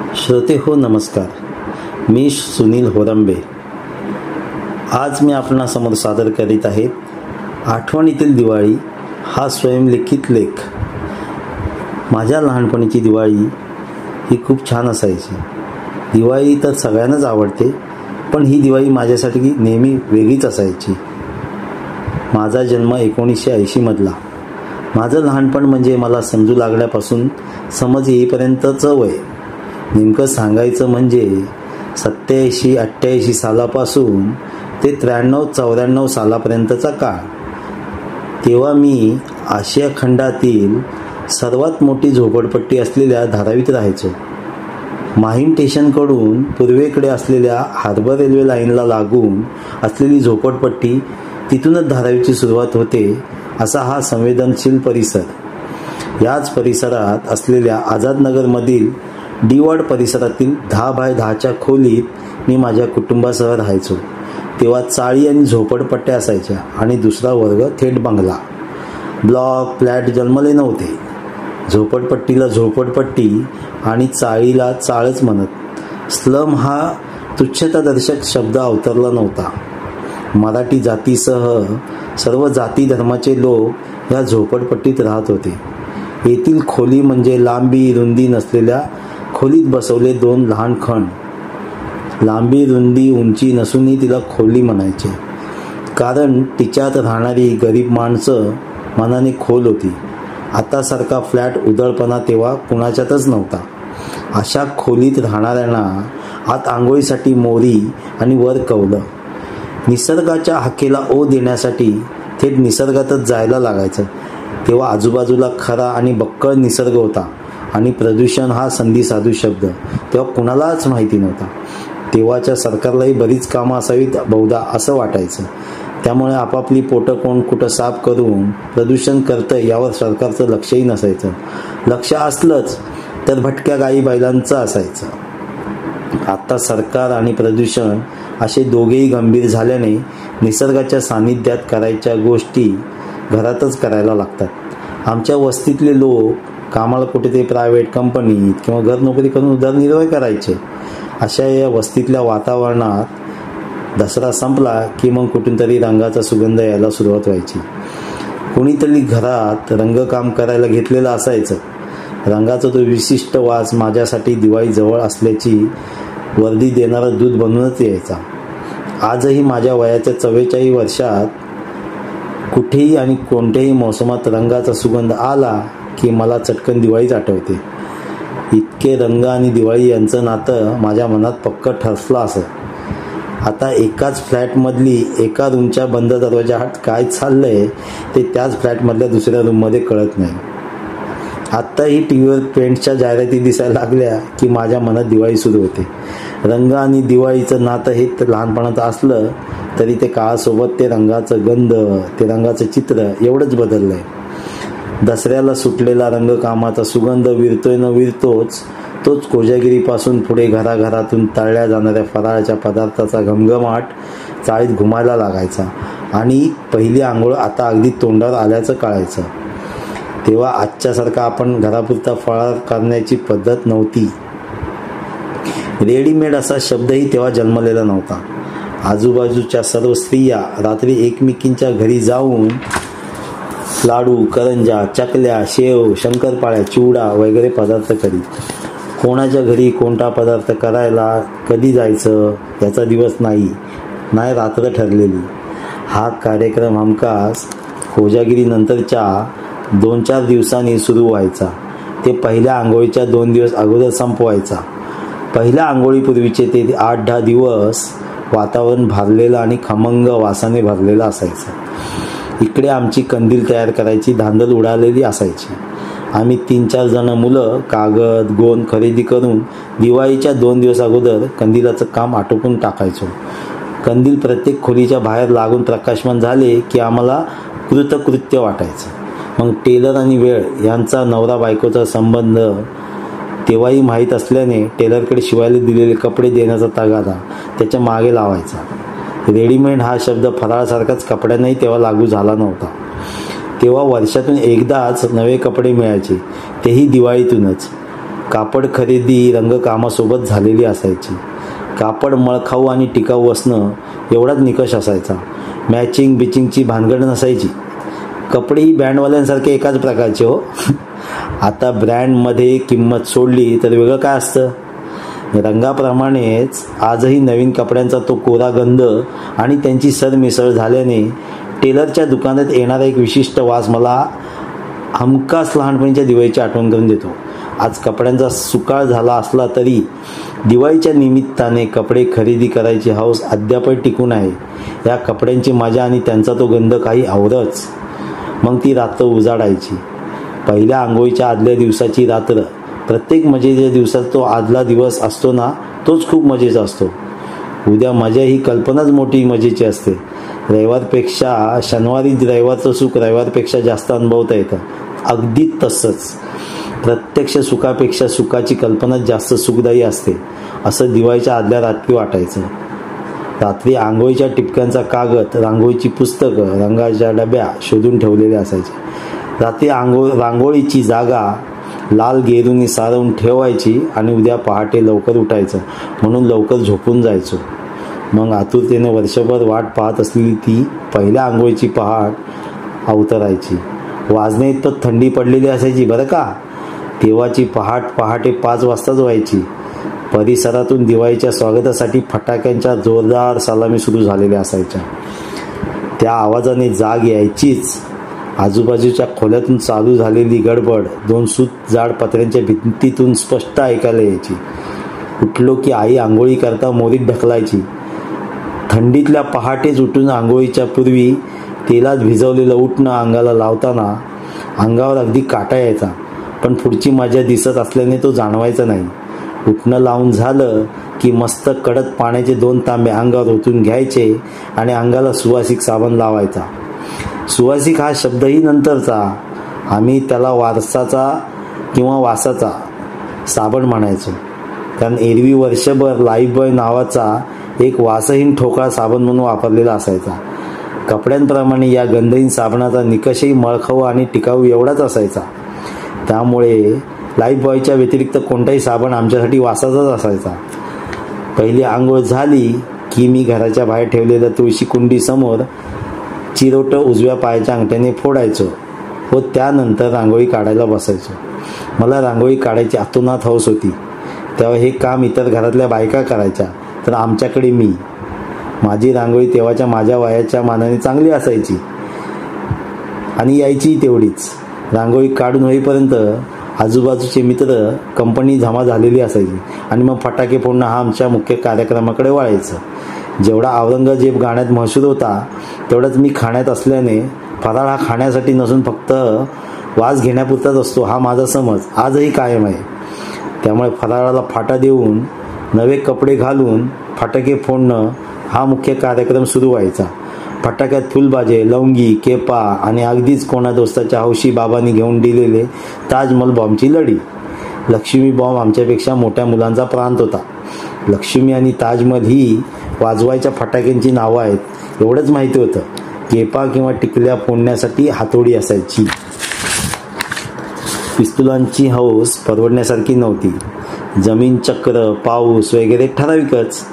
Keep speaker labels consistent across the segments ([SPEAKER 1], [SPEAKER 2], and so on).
[SPEAKER 1] श्रोते हो नमस्कार. मी सुनील होरंबे. आज मी आपणासमोर सादर करीत आहे आठवणीतील दिवाळी हा स्वयंलिखित लेख. माझ्या लहानपणीची दिवाळी ही खूप छान असायची. दिवाळी तर सगळ्यांनाच आवडते, पण ही दिवाळी माझ्यासाठी नेहमी वेगळीच असायची. माझा जन्म 1980 मधला. माझं लहानपण म्हणजे मला समजू लागल्यापासून समज येईपर्यंतचं वय. नेमकं सांगायचं म्हणजे 87-88 सालापासून ते 93-94 सालापर्यंतचा काळ. तेव्हा मी आशिया खंडातील सर्वात मोठी झोपडपट्टी असलेल्या धारावीत राहायचो. माहीम स्टेशनकडून पूर्वेकडे असलेल्या हार्बर रेल्वे लाईनला लागून असलेली झोपडपट्टी, तिथूनच धारावीची सुरुवात होते. असा हा संवेदनशील परिसर. याच परिसरात असलेल्या आझादनगरमधील डीवार्ड परिसरातील 10x10च्या खोलीत मी माझ्या कुटुंबासह राहायचो. तेव्हा चाळी आणि झोपडपट्ट्या असायच्या आणि दुसरा वर्ग थेट बंगला. ब्लॉक फ्लॅट जन्मले नव्हते. झोपडपट्टीला झोपडपट्टी आणि चाळीला चाळच म्हणत. स्लम हा तुच्छतादर्शक शब्द अवतरला नव्हता. मराठी जातीसह सर्व जाती धर्माचे लोक या झोपडपट्टीत राहत होते. येथील खोली म्हणजे लांबी रुंदी नसलेल्या खोलीत बसवले 2 लहान खण. लांबी रुंदी उंची नसूनही तिला खोली म्हणायचे, कारण तिच्यात राहणारी गरीब माणसं मनाने खोल होती. आतासारखा फ्लॅट उधळपणा तेव्हा कुणाच्यातच नव्हता. अशा खोलीत राहणाऱ्यांना आत आंघोळीसाठी मोरी आणि वर कवलं. निसर्गाच्या हाकेला ओ देण्यासाठी थेट निसर्गातच जायला लागायचं. तेव्हा आजूबाजूला खरा आणि बक्कळ निसर्ग होता आणि प्रदूषण हा संधिसाधू शब्द तेव्हा कुणालाच माहिती नव्हता. तेव्हाच्या सरकारलाही बरीच कामं असावीत बहुधा असं वाटायचं. त्यामुळे आपापली पोटं कोण कुठं साफ करून प्रदूषण करतं यावर सरकारचं लक्षही नसायचं. लक्ष असलंच तर भटक्या गाई बैलांचं असायचं. आता सरकार आणि प्रदूषण असे दोघेही गंभीर झाल्याने निसर्गाच्या सानिध्यात करायच्या गोष्टी घरातच करायला लागतात. आमच्या वस्तीतले लोक कामाला कुठेतरी प्रायव्हेट कंपनीत किंवा घर नोकरी करून उदरनिर्वाह करायचे. अशा या वस्तीतल्या वातावरणात दसरा संपला की मग कुठून तरी रंगाचा सुगंध यायला सुरुवात व्हायची. कुणीतरी घरात रंगकाम करायला घेतलेलं असायचं. रंगाचा तो विशिष्ट वास माझ्यासाठी दिवाळी जवळ असल्याची वर्दी देणारा दूध बनूनच यायचा. आजही माझ्या वयाच्या 44 वर्षात कुठेही आणि कोणत्याही मोसमात रंगाचा सुगंध आला की मला चटकन दिवाळीच आठवते. इतके रंग आणि दिवाळी यांचं नातं माझ्या मनात पक्क ठसलं असं. आता एकाच फ्लॅटमधली एका रूमच्या बंद दरवाजाआड काय चाललंय ते त्याच फ्लॅटमधल्या दुसऱ्या रूममध्ये कळत नाही. आत्ताही टी व्हीवर पेंटच्या जाहिराती दिसायला लागल्या की माझ्या मनात दिवाळी सुरू होते. रंग आणि दिवाळीचं नातं हे तर लहानपणात असलं तरी ते काळासोबत ते रंगाचं गंध, ते रंगाचं चित्र एवढंच बदललंय. दसऱ्याला सुटलेला रंगकामाचा सुगंध विरतोय न विरतोच तोच कोजागिरीपासून पुढे घराघरातून तळल्या जाणाऱ्या फराळाच्या पदार्थाचा घमघमाट चाळीत घुमायला लागायचा आणि पहिली आंघोळ आता अगदी तोंडावर आल्याचं कळायचं. तेव्हा आजच्यासारखा आपण घरापुरता फराळ करण्याची पद्धत नव्हती. रेडीमेड असा शब्दही तेव्हा जन्मलेला नव्हता. आजूबाजूच्या सर्व स्त्रिया रात्री एकमेकींच्या घरी जाऊन लाडू, करंजा, चकल्या, शेव, शंकरपाळ्या, चिवडा वगैरे पदार्थ करीत. कोणाच्या घरी कोणता पदार्थ करायला कधी जायचं याचा दिवस नाही रात्र ठरलेली. हा कार्यक्रम हमखास कोजागिरीनंतरच्या 2-4 दिवसांनी सुरू व्हायचा. ते पहिल्या आंघोळीच्या 2 दिवस अगोदर संपवायचा. पहिल्या आंघोळीपूर्वीचे ते 8-10 दिवस वातावरण भारलेलं आणि खमंग वासाने भरलेलं असायचं. इकडे आमची कंदील तयार करायची धांदल उडालेली असायची. आम्ही 3-4 जण मुलं कागद गोंद खरेदी करून दिवाळीच्या 2 दिवस अगोदर कंदिलाचं काम आटोपून टाकायचो. कंदील प्रत्येक खोलीच्या बाहेर लागून प्रकाशमान झाले की आम्हाला कृतकृत्य वाटायचं. मग टेलर आणि वेळ यांचा नवरा बायकोचा संबंध तेव्हाही माहीत असल्याने टेलरकडे शिवायला दिलेले कपडे देण्याचा तगादा त्याच्या मागे लावायचा. रेडीमेड हा शब्द फराळासारखाच कपड्यांनाही तेव्हा लागू झाला नव्हता. तेव्हा वर्षातून एकदाच नवे कपडे मिळायचे, तेही दिवाळीतूनच. कापड खरेदी रंगकामासोबत झालेली असायची. कापड मळखाऊ आणि टिकाऊ असणं एवढाच निकष असायचा. मॅचिंग बिचिंगची भानगड नसायची. कपडेही ब्रँडवाल्यांसारखे एकाच प्रकारचे हो. आता ब्रँडमध्ये किंमत सोडली तर वेगळं काय असतं. रंगाप्रमाणेच आजही नवीन कपड्यांचा तो कोरा गंध आणि त्यांची सरमिसळ झाल्याने टेलरच्या दुकानात येणारा एक विशिष्ट वास मला हमखास लहानपणीच्या दिवाळीची आठवण करून देतो. आज कपड्यांचा सुकाळ झाला असला तरी दिवाळीच्या निमित्ताने कपडे खरेदी करायची हौस अद्यापही टिकून आहे. या कपड्यांची मजा आणि त्यांचा तो गंध काही औरच. मग ती रात्र उजाडायची. पहिल्या आंघोळीच्या आदल्या दिवसाची रात्र. प्रत्येक मजेच्या दिवसात तो आदला दिवस असतो ना, तोच खूप मजेचा असतो. उद्या मजा ही कल्पनाच मोठी मजेची असते. रविवारपेक्षा शनिवारी रविवारचं सुख रविवारपेक्षा जास्त अनुभवता येतं. अगदी तसंच प्रत्यक्ष सुखापेक्षा सुखाची कल्पना जास्त सुखदायी असते असं दिवाळीच्या आदल्या रात्री वाटायचं. रात्री आंघोळीच्या टिपक्यांचा कागद, रांगोळीची पुस्तकं, रंगाच्या डब्या शोधून ठेवलेल्या असायच्या. रात्री रांगोळीची जागा लाल गेरुनी सारवून ठेवायची आणि उद्या पहाटे लवकर उठायचं म्हणून लवकर झोपून जायचो. मग आतुरतेने वर्षभर वाट पाहत असलेली ती पहिल्या आंघोळीची पहाट अवतरायची. वाजणे इतपत थंडी पडलेली असायची बरं का. तेव्हाची पहाटे 5 वाजताच व्हायची. परिसरातून दिवाळीच्या स्वागतासाठी फटाक्यांच्या जोरदार सलामी सुरू झालेल्या असायच्या. त्या आवाजाने जाग यायचीच. आजूबाजूच्या खोल्यातून चालू झालेली गडबड 2 सूत जाड पत्र्यांच्या भिंतीतून स्पष्ट ऐकायला यायची. उठलो की आई आंघोळी करता मोरीत ढकलायची. थंडीतल्या पहाटेच उठून आंघोळीच्या पूर्वी तेलात भिजवलेलं उठणं अंगाला लावताना अंगावर अगदी काटा यायचा. पण पुढची मजा दिसत असल्याने तो जाणवायचा नाही. उठणं लावून झालं की मस्त कडक पाण्याचे 2 तांबे अंगावर ओतून घ्यायचे आणि अंगाला सुवासिक साबण लावायचा. सुवासिक हा शब्दही नंतरचा. आम्ही त्याला वारसाचा किंवा वासाचा साबण म्हणायचो. कारण एरवी वर्षभर लाईफबॉय नावाचा एक वासहीन ठोकळा साबण म्हणून वापरलेला असायचा. कपड्यांप्रमाणे या गंधहीन साबणाचा निकषही मळखाऊ आणि टिकाऊ एवढाच असायचा. त्यामुळे लाईफबॉयच्या व्यतिरिक्त कोणताही साबण आमच्यासाठी वासाचाच असायचा. पहिली आंघोळ झाली की मी घराच्या बाहेर ठेवलेल्या तुळशी कुंडीसमोर चिरोटं उजव्या पायाच्या अंगठ्याने फोडायचो व त्यानंतर रांगोळी काढायला बसायचो. मला रांगोळी काढायची अतोनात हौस होती. तेव्हा हे काम इतर घरातल्या बायका करायच्या तर आमच्याकडे मी. माझी रांगोळी तेव्हाच्या माझ्या वयाच्या मानाने चांगली असायची आणि यायची तेवढीच. रांगोळी काढून होईपर्यंत आजूबाजूचे मित्र कंपनी जमा झालेली असायची आणि मग फटाके फोडणं हा आमच्या मुख्य कार्यक्रमाकडे वळायचं. जेवढा औरंगजेब गाण्यात महसूल होता तेवढाच मी खाण्यात असल्याने फराळ हा खाण्यासाठी नसून फक्त वास घेण्यापुरताच असतो हा माझा समज आजही कायम आहे. त्यामुळे फराळाला फाटा देऊन नवे कपडे घालून फटाके फोडणं हा मुख्य कार्यक्रम सुरू व्हायचा. फटाक्यात फुलबाजे, लवंगी, केपा आणि अगदीच कोणा दोस्ताच्या हौशी बाबांनी घेऊन दिलेले ताजमहल बॉम्बची लढी. लक्ष्मी बॉम्ब आमच्यापेक्षा मोठ्या मुलांचा प्रांत होता. लक्ष्मी आणि ताजमहल ही वाजवायच्या फटाक्यांची नावं आहेत एवढंच माहिती होतं. केपा किंवा टिकल्या फोडण्यासाठी हातोडी असायची. पिस्तुलांची हौस परवडण्यासारखी नव्हती. जमीन चक्र, पाऊस वगैरे ठराविकच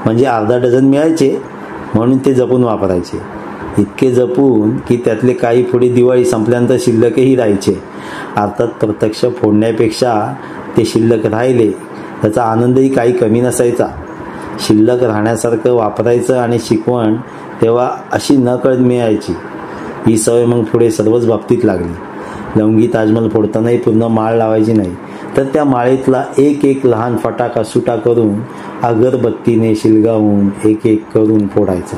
[SPEAKER 1] म्हणजे अर्धा डझन मिळायचे म्हणून ते जपून वापरायचे. इतके जपून की त्यातले काही पुढे दिवाळी संपल्यानंतर शिल्लकही राहायचे. अर्थात प्रत्यक्ष फोडण्यापेक्षा ते शिल्लक राहिले त्याचा आनंदही काही कमी नसायचा. शिल्लक राहण्यासारखं वापरायचं आणि शिकवण तेव्हा अशी नकळत मिळायची. ही सवय मग पुढे सर्वच बाबतीत लागली. लवंगी ताजमहल फोडतानाही पूर्ण माळ लावायची नाही तर त्या माळेतला एक एक लहान फटाका सुटा करून अगरबत्तीने शिलगावून एक एक करून फोडायचा.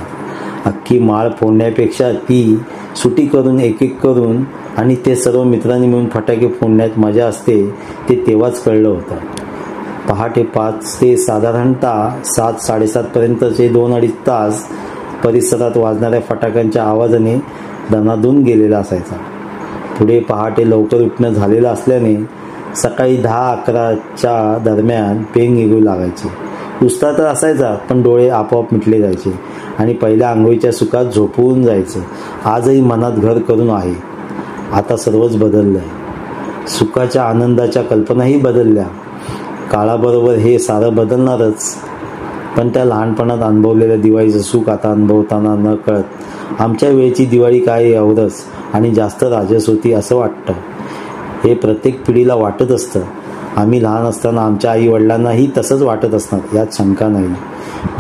[SPEAKER 1] अख्खी माळ फोडण्यापेक्षा ती सुटी करून एक एक करून आणि ते सर्व मित्रांनी मिळून फटाके फोडण्यात मजा असते ते तेव्हाच कळलं होतं. पहाटे 5 ते साधारणतः 7-7:30 पर्यंतचे 2-2.5 तास परिसरात वाजणाऱ्या फटाक्यांच्या आवाजाने दणादून गेलेला असायचा. पुढे पहाटे लवकर उठणं झालेलं असल्याने सकाळी 10-11च्या दरम्यान पेंग निघू लागायची. नुसता तर असायचा पण डोळे आपोआप मिटले जायचे आणि पहिल्या आंघोळीच्या सुखात झोपून जायचं. आजही मनात घर करून आहे. आता सर्वच बदललं आहे. सुखाच्या आनंदाच्या कल्पनाही बदलल्या. काळाबरोबर हे सारं बदलणारच, पण त्या लहानपणात अनुभवलेल्या दिवाळीचं सुख आता अनुभवताना न कळत आमच्या वेळची दिवाळी काय एवढंच आणि जास्त राजस होती असं वाटतं. हे प्रत्येक पिढीला वाटत असतं. आम्ही लहान असताना आमच्या आई वडिलांनाही तसंच वाटत असणार, यात शंका नाही.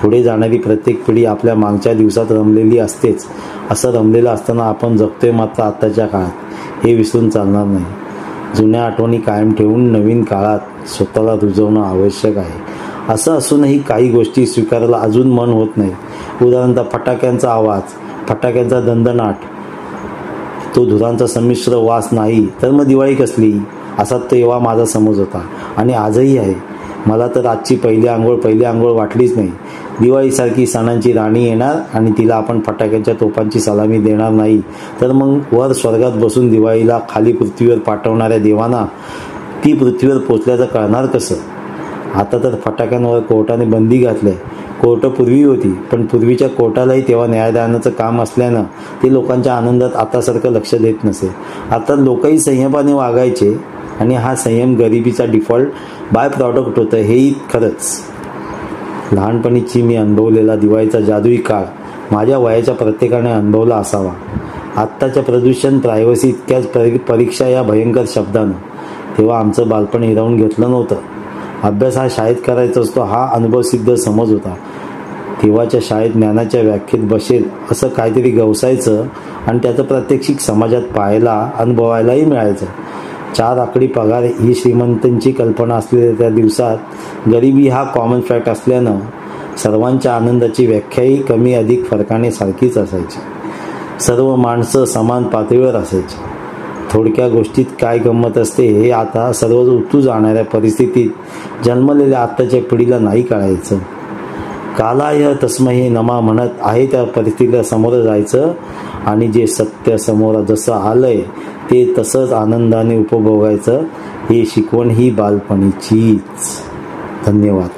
[SPEAKER 1] पुढे जाणारी प्रत्येक पिढी आपल्या मागच्या दिवसात रमलेली असतेच. असं रमलेलं असताना आपण जगतोय मात्र आत्ताच्या काळात, हे विसरून चालणार नाही. जुन्या आठवणी कायम ठेवून नवीन काळात स्वतःला रुजवणं आवश्यक आहे. असं असूनही काही गोष्टी स्वीकारायला अजून मन होत नाही. उदाहरणतः फटाक्यांचा आवाज, फटाक्यांचा दणदणाट, तो धुरांचा संमिश्र वास नाही तर मग दिवाळी कसली, असा तेव्हा माझा समज होता आणि आजही आहे. मला तर आजची पहिली आंघोळ वाटलीच नाही. दिवाळीसारखी सणांची राणी येणार आणि तिला आपण फटाक्यांच्या तोफांची सलामी देणार नाही तर मग वर स्वर्गात बसून दिवाळीला खाली पृथ्वीवर पाठवणाऱ्या देवांना ती पृथ्वीवर पोचल्याचं कळणार कसं? आता तर फटाक्यांवर कोर्टाने बंदी घातली. कोर्ट पूर्वी होती, पण पूर्वीच्या कोर्टालाही तेव्हा न्यायदानाचं काम असल्यानं ते लोकांच्या आनंदात आतासारखं लक्ष देत नसे. आता लोकही संयमाने वागायचे आणि हा संयम गरिबीचा डिफॉल्ट बाय प्रॉडक्ट होतं, हेही खरंच. लहानपणीची मी अनुभवलेला दिवाळीचा जादुई काळ माझ्या वयाच्या प्रत्येकाने अनुभवला असावा. आत्ताच्या प्रदूषण, प्रायव्हसी, इतक्याच परीक्षा या भयंकर शब्दानं तेव्हा आमचं बालपण हिरावून घेतलं नव्हतं. अभ्यास हा शाळेत करायचा असतो, हा अनुभवसिद्ध समज होता. तेव्हाच्या शाळेत ज्ञानाच्या व्याख्येत बसेल असं काहीतरी गवसायचं आणि त्याचं प्रात्यक्षिक समाजात पाहायला अनुभवायलाही मिळायचं. 4 आकडी पगार ही श्रीमंतांची कल्पना असलेल्या त्या दिवसात गरिबी हा कॉमन फॅक्ट असल्यानं सर्वांच्या आनंदाची व्याख्याही कमी अधिक फरकाने सारखीच असायची. सर्व माणसं समान पातळीवर असायची. थोडक्या गोष्टीत काय गंमत असते हे आता सर्वच उतू जाणाऱ्या परिस्थितीत जन्मलेल्या आत्ताच्या पिढीला नाही कळायचं. कालाय तस्मै नमा म्हणत आहे त्या परिस्थितीला समोर जायचं आणि जे सत्य समोर जसं आलंय ते तसंच आनंदाने उपभोगायचं. ही शिकवण ही बालपणीचीच. धन्यवाद.